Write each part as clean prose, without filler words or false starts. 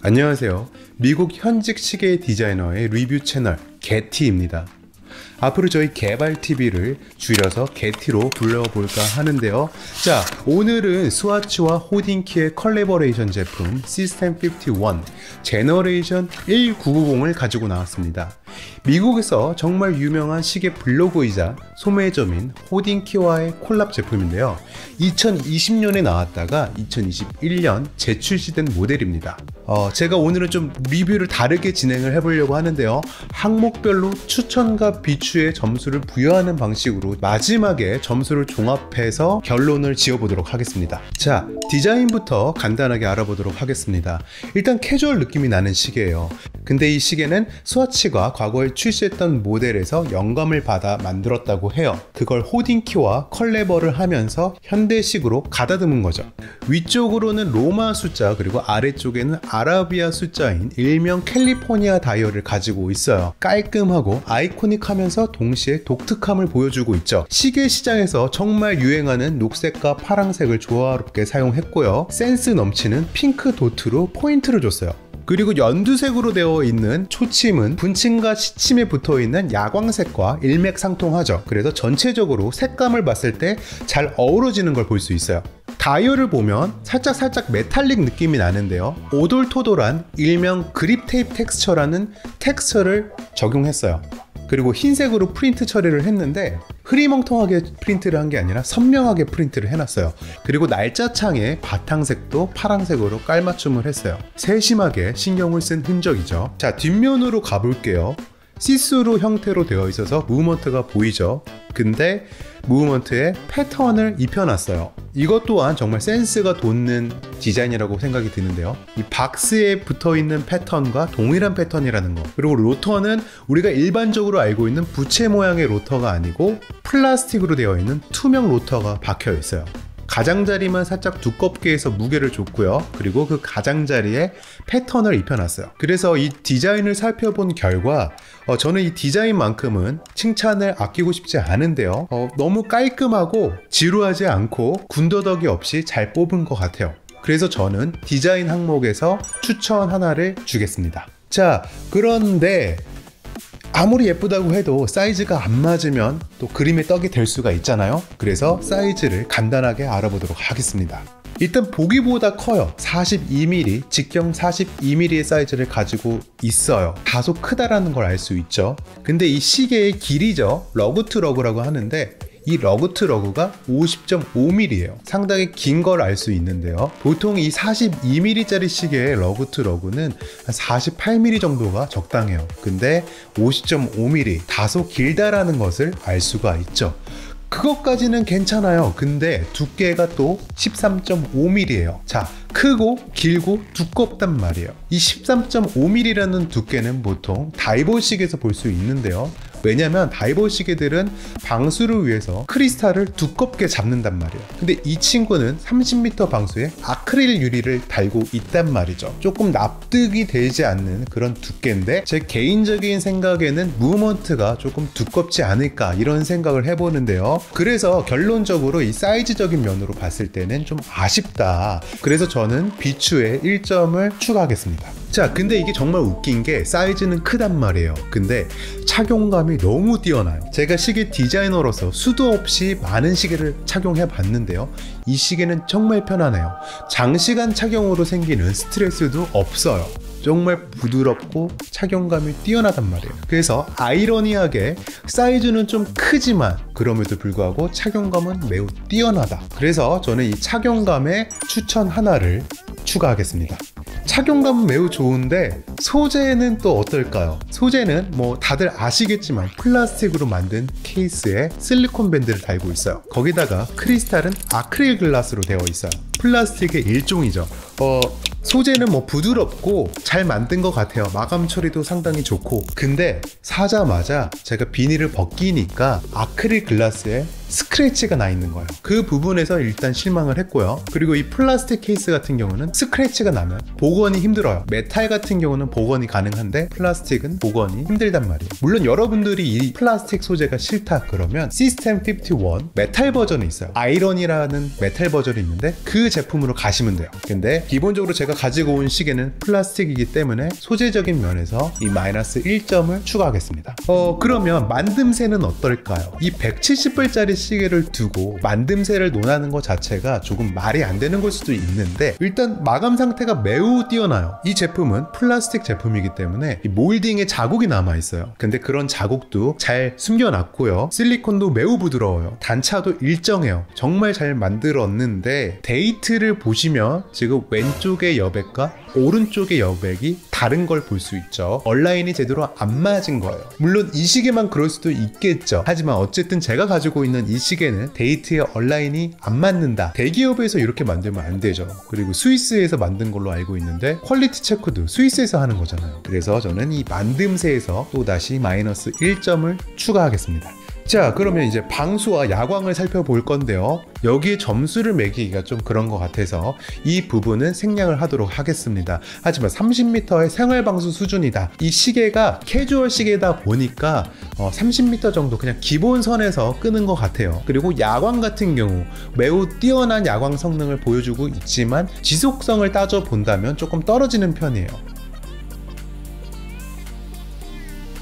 안녕하세요. 미국 현직 시계 디자이너의 리뷰 채널 게티입니다. 앞으로 저희 개발TV를 줄여서 게티로 불러볼까 하는데요. 자, 오늘은 스와치와 호딩키의 컬래버레이션 제품 시스템 51 제너레이션 1990을 가지고 나왔습니다. 미국에서 정말 유명한 시계 블로그이자 소매점인 호딩키와의 콜랍 제품인데요. 2020년에 나왔다가 2021년 재출시된 모델입니다. 제가 오늘은 좀 리뷰를 다르게 진행을 해보려고 하는데요. 항목별로 추천과 비추의 점수를 부여하는 방식으로 마지막에 점수를 종합해서 결론을 지어보도록 하겠습니다. 자, 디자인부터 간단하게 알아보도록 하겠습니다. 일단 캐주얼 느낌이 나는 시계예요. 근데 이 시계는 스와치가 과거에 출시했던 모델에서 영감을 받아 만들었다고 해요. 그걸 호딩키와 컬래버를 하면서 현대식으로 가다듬은 거죠. 위쪽으로는 로마 숫자 그리고 아래쪽에는 아라비아 숫자인 일명 캘리포니아 다이얼을 가지고 있어요. 깔끔하고 아이코닉하면서 동시에 독특함을 보여주고 있죠. 시계 시장에서 정말 유행하는 녹색과 파란색을 조화롭게 사용했고요. 센스 넘치는 핑크 도트로 포인트를 줬어요. 그리고 연두색으로 되어 있는 초침은 분침과 시침에 붙어있는 야광색과 일맥상통하죠. 그래서 전체적으로 색감을 봤을 때 잘 어우러지는 걸 볼 수 있어요. 다이얼을 보면 살짝 메탈릭 느낌이 나는데요. 오돌토돌한 일명 그립 테이프 텍스처라는 텍스처를 적용했어요. 그리고 흰색으로 프린트 처리를 했는데 흐리멍텅하게 프린트를 한 게 아니라 선명하게 프린트를 해놨어요. 그리고 날짜창에 바탕색도 파란색으로 깔맞춤을 했어요. 세심하게 신경을 쓴 흔적이죠. 자, 뒷면으로 가볼게요. 시스루 형태로 되어 있어서 무브먼트가 보이죠. 근데 무브먼트에 패턴을 입혀놨어요. 이것 또한 정말 센스가 돋는 디자인이라고 생각이 드는데요. 이 박스에 붙어있는 패턴과 동일한 패턴이라는 거, 그리고 로터는 우리가 일반적으로 알고 있는 부채 모양의 로터가 아니고 플라스틱으로 되어 있는 투명 로터가 박혀 있어요. 가장자리만 살짝 두껍게 해서 무게를 줬고요. 그리고 그 가장자리에 패턴을 입혀놨어요. 그래서 이 디자인을 살펴본 결과 저는 이 디자인만큼은 칭찬을 아끼고 싶지 않은데요. 너무 깔끔하고 지루하지 않고 군더더기 없이 잘 뽑은 것 같아요. 그래서 저는 디자인 항목에서 추천 하나를 주겠습니다. 자, 그런데 아무리 예쁘다고 해도 사이즈가 안 맞으면 또 그림의 떡이 될 수가 있잖아요. 그래서 사이즈를 간단하게 알아보도록 하겠습니다. 일단 보기보다 커요. 42mm, 직경 42mm의 사이즈를 가지고 있어요. 다소 크다라는 걸 알 수 있죠. 근데 이 시계의 길이죠. 러그트 러그라고 하는데 이 러그트 러그가 50.5mm예요. 상당히 긴 걸 알 수 있는데요. 보통 이 42mm짜리 시계의 러그트 러그는 한 48mm 정도가 적당해요. 근데 50.5mm, 다소 길다라는 것을 알 수가 있죠. 그것까지는 괜찮아요. 근데 두께가 또 13.5mm예요. 자, 크고 길고 두껍단 말이에요. 이 13.5mm라는 두께는 보통 다이버 시계에서 볼 수 있는데요. 왜냐면 다이버 시계들은 방수를 위해서 크리스탈을 두껍게 잡는단 말이에요. 근데 이 친구는 30m 방수에 아크릴 유리를 달고 있단 말이죠. 조금 납득이 되지 않는 그런 두께인데 제 개인적인 생각에는 무브먼트가 조금 두껍지 않을까 이런 생각을 해보는데요. 그래서 결론적으로 이 사이즈적인 면으로 봤을 때는 좀 아쉽다. 그래서 저는 비추에 1점을 추가하겠습니다. 자, 근데 이게 정말 웃긴 게 사이즈는 크단 말이에요. 근데 착용감이 너무 뛰어나요. 제가 시계 디자이너로서 수도 없이 많은 시계를 착용해 봤는데요. 이 시계는 정말 편하네요. 장시간 착용으로 생기는 스트레스도 없어요. 정말 부드럽고 착용감이 뛰어나단 말이에요. 그래서 아이러니하게 사이즈는 좀 크지만 그럼에도 불구하고 착용감은 매우 뛰어나다. 그래서 저는 이 착용감에 추천 하나를 추가하겠습니다. 착용감은 매우 좋은데 소재는 또 어떨까요? 소재는 뭐 다들 아시겠지만 플라스틱으로 만든 케이스에 실리콘 밴드를 달고 있어요. 거기다가 크리스탈은 아크릴 글라스로 되어 있어요. 플라스틱의 일종이죠. 소재는 뭐 부드럽고 잘 만든 것 같아요. 마감 처리도 상당히 좋고. 근데 사자마자 제가 비닐을 벗기니까 아크릴 글라스에 스크래치가 나 있는 거예요. 그 부분에서 일단 실망을 했고요. 그리고 이 플라스틱 케이스 같은 경우는 스크래치가 나면 복원이 힘들어요. 메탈 같은 경우는 복원이 가능한데 플라스틱은 복원이 힘들단 말이에요. 물론 여러분들이 이 플라스틱 소재가 싫다 그러면 시스템 51 메탈 버전이 있어요. 아이런이라는 메탈 버전이 있는데 그 제품으로 가시면 돼요. 근데 기본적으로 제가 가지고 온 시계는 플라스틱이기 때문에 소재적인 면에서 이 마이너스 1점을 추가하겠습니다. 그러면 만듦새는 어떨까요? 이 170불짜리 시계를 두고 만듦새를 논하는 것 자체가 조금 말이 안 되는 걸 수도 있는데, 일단 마감 상태가 매우 뛰어나요. 이 제품은 플라스틱 제품이기 때문에 이 몰딩에 자국이 남아 있어요. 근데 그런 자국도 잘 숨겨놨고요. 실리콘도 매우 부드러워요. 단차도 일정해요. 정말 잘 만들었는데, 데이트를 보시면 지금 왼쪽의 여백과 오른쪽의 여백이 다른 걸 볼 수 있죠. 얼라인이 제대로 안 맞은 거예요. 물론 이 시계만 그럴 수도 있겠죠. 하지만 어쨌든 제가 가지고 있는 이 시계는 데이트의 얼라인이 안 맞는다. 대기업에서 이렇게 만들면 안 되죠. 그리고 스위스에서 만든 걸로 알고 있는데 퀄리티 체크도 스위스에서 하는 거잖아요. 그래서 저는 이 만듦새에서 또다시 마이너스 1점을 추가하겠습니다. 자, 그러면 이제 방수와 야광을 살펴볼 건데요. 여기에 점수를 매기기가 좀 그런 것 같아서 이 부분은 생략을 하도록 하겠습니다. 하지만 30m의 생활방수 수준이다. 이 시계가 캐주얼 시계다 보니까 30m 정도 그냥 기본선에서 끄는 것 같아요. 그리고 야광 같은 경우 매우 뛰어난 야광 성능을 보여주고 있지만 지속성을 따져본다면 조금 떨어지는 편이에요.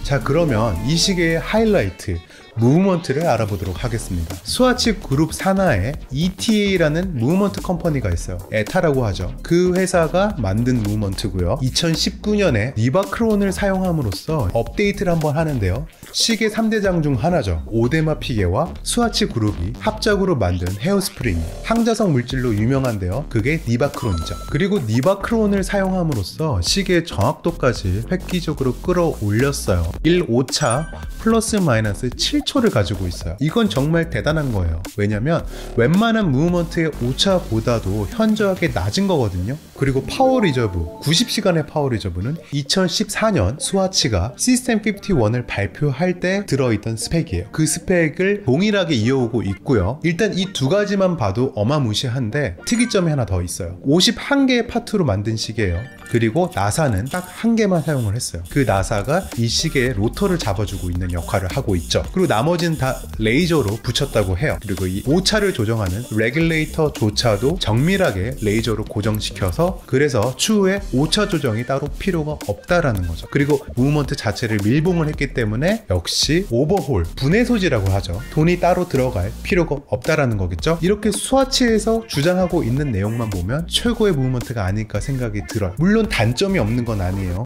자, 그러면 이 시계의 하이라이트 무브먼트를 알아보도록 하겠습니다. 스와치 그룹 산하에 ETA라는 무브먼트 컴퍼니가 있어요. 에타라고 하죠. 그 회사가 만든 무브먼트고요. 2019년에 니바크론을 사용함으로써 업데이트를 한번 하는데요. 시계 3대장 중 하나죠. 오데마 피게와 스와치 그룹이 합작으로 만든 헤어스프링, 항자성 물질로 유명한데요. 그게 니바크론이죠. 그리고 니바크론을 사용함으로써 시계의 정확도까지 획기적으로 끌어올렸어요. 1오차 플러스 마이너스 7초를 가지고 있어요. 이건 정말 대단한 거예요. 왜냐면 웬만한 무브먼트의 오차보다도 현저하게 낮은 거거든요. 그리고 파워 리저브, 90시간의 파워 리저브는 2014년 스와치가 시스템 51을 발표할 때 들어있던 스펙이에요. 그 스펙을 동일하게 이어오고 있고요. 일단 이 두 가지만 봐도 어마무시한데 특이점이 하나 더 있어요. 51개의 파트로 만든 시계예요. 그리고 나사는 딱 한 개만 사용을 했어요. 그 나사가 이 시계의 로터를 잡아주고 있는 역할을 하고 있죠. 그리고 나머지는 다 레이저로 붙였다고 해요. 그리고 이 오차를 조정하는 레귤레이터조차도 정밀하게 레이저로 고정시켜서, 그래서 추후에 오차 조정이 따로 필요가 없다라는 거죠. 그리고 무브먼트 자체를 밀봉을 했기 때문에 역시 오버홀, 분해 소지라고 하죠. 돈이 따로 들어갈 필요가 없다라는 거겠죠. 이렇게 스와치에서 주장하고 있는 내용만 보면 최고의 무브먼트가 아닐까 생각이 들어요. 물론 단점이 없는 건 아니에요.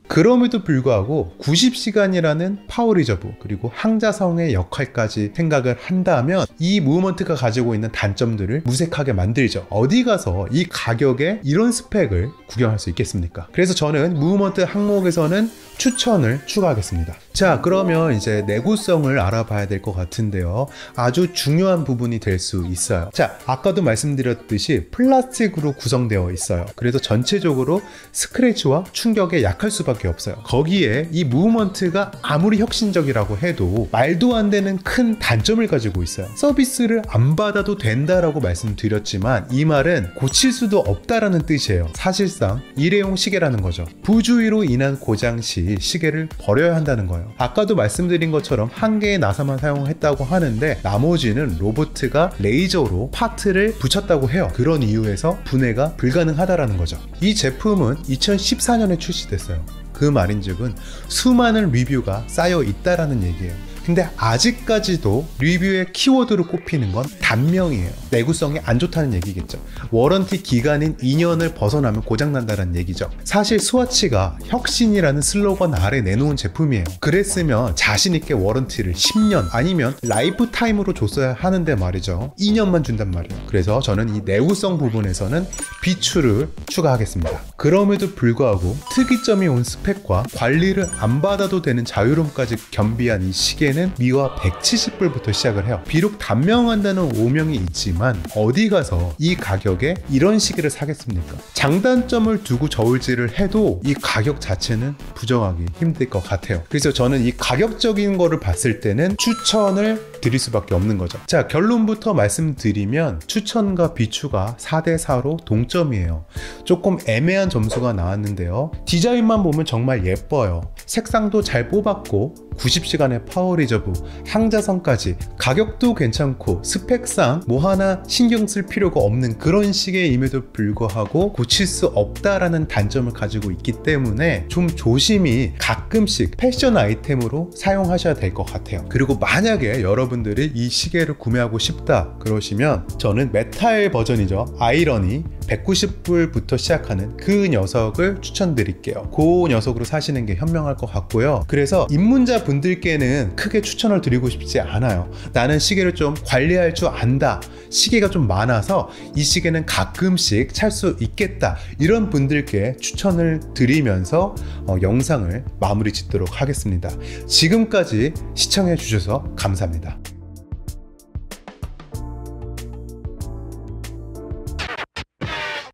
그럼에도 불구하고 90시간이라는 파워 리저브 그리고 항자성의 역할까지 생각을 한다면 이 무브먼트가 가지고 있는 단점들을 무색하게 만들죠. 어디 가서 이 가격에 이런 스펙을 구경할 수 있겠습니까? 그래서 저는 무브먼트 항목에서는 추천을 추가하겠습니다. 자, 그러면 이제 내구성을 알아봐야 될 것 같은데요. 아주 중요한 부분이 될 수 있어요. 자, 아까도 말씀드렸듯이 플라스틱으로 구성되어 있어요. 그래서 전체적으로 스크래치와 충격에 약할 수밖에 없어요. 거기에 이 무브먼트가 아무리 혁신적이라고 해도 말도 안 되는 큰 단점을 가지고 있어요. 서비스를 안 받아도 된다라고 말씀드렸지만 이 말은 고칠 수도 없다라는 뜻이에요. 사실상 일회용 시계라는 거죠. 부주의로 인한 고장 시 시계를 버려야 한다는 거예요. 아까도 말씀드린 것처럼 한 개의 나사만 사용했다고 하는데 나머지는 로보트가 레이저로 파트를 붙였다고 해요. 그런 이유에서 분해가 불가능하다라는 거죠. 이 제품은 2014년에 출시됐어요. 그 말인즉은 수많은 리뷰가 쌓여 있다라는 얘기예요. 근데 아직까지도 리뷰의 키워드로 꼽히는 건 단명이에요. 내구성이 안 좋다는 얘기겠죠. 워런티 기간인 2년을 벗어나면 고장난다는 얘기죠. 사실 스와치가 혁신이라는 슬로건 아래 내놓은 제품이에요. 그랬으면 자신있게 워런티를 10년 아니면 라이프 타임으로 줬어야 하는데 말이죠. 2년만 준단 말이에요. 그래서 저는 이 내구성 부분에서는 비추를 추가하겠습니다. 그럼에도 불구하고 특이점이 온 스펙과 관리를 안 받아도 되는 자유로움까지 겸비한 이 시계는 시계는 미화 170불부터 시작을 해요. 비록 단명한다는 오명이 있지만 어디 가서 이 가격에 이런 시계를 사겠습니까? 장단점을 두고 저울질을 해도 이 가격 자체는 부정하기 힘들 것 같아요. 그래서 저는 이 가격적인 거를 봤을 때는 추천을 드릴 수밖에 없는 거죠. 자, 결론부터 말씀드리면 추천과 비추가 4대4로 동점이에요. 조금 애매한 점수가 나왔는데요. 디자인만 보면 정말 예뻐요. 색상도 잘 뽑았고 90시간의 파워 리저브, 항자성까지, 가격도 괜찮고 스펙상 뭐 하나 신경 쓸 필요가 없는 그런 시계임에도 불구하고 고칠 수 없다라는 단점을 가지고 있기 때문에 좀 조심히 가끔씩 패션 아이템으로 사용하셔야 될 것 같아요. 그리고 만약에 여러분들이 이 시계를 구매하고 싶다 그러시면 저는 메탈 버전이죠. 아이러니 190불부터 시작하는 그 녀석을 추천드릴게요. 그 녀석으로 사시는 게 현명할 것 같고요. 그래서 입문자 분들께는 크게 추천을 드리고 싶지 않아요. 나는 시계를 좀 관리할 줄 안다, 시계가 좀 많아서 이 시계는 가끔씩 찰 수 있겠다, 이런 분들께 추천을 드리면서 영상을 마무리 짓도록 하겠습니다. 지금까지 시청해 주셔서 감사합니다.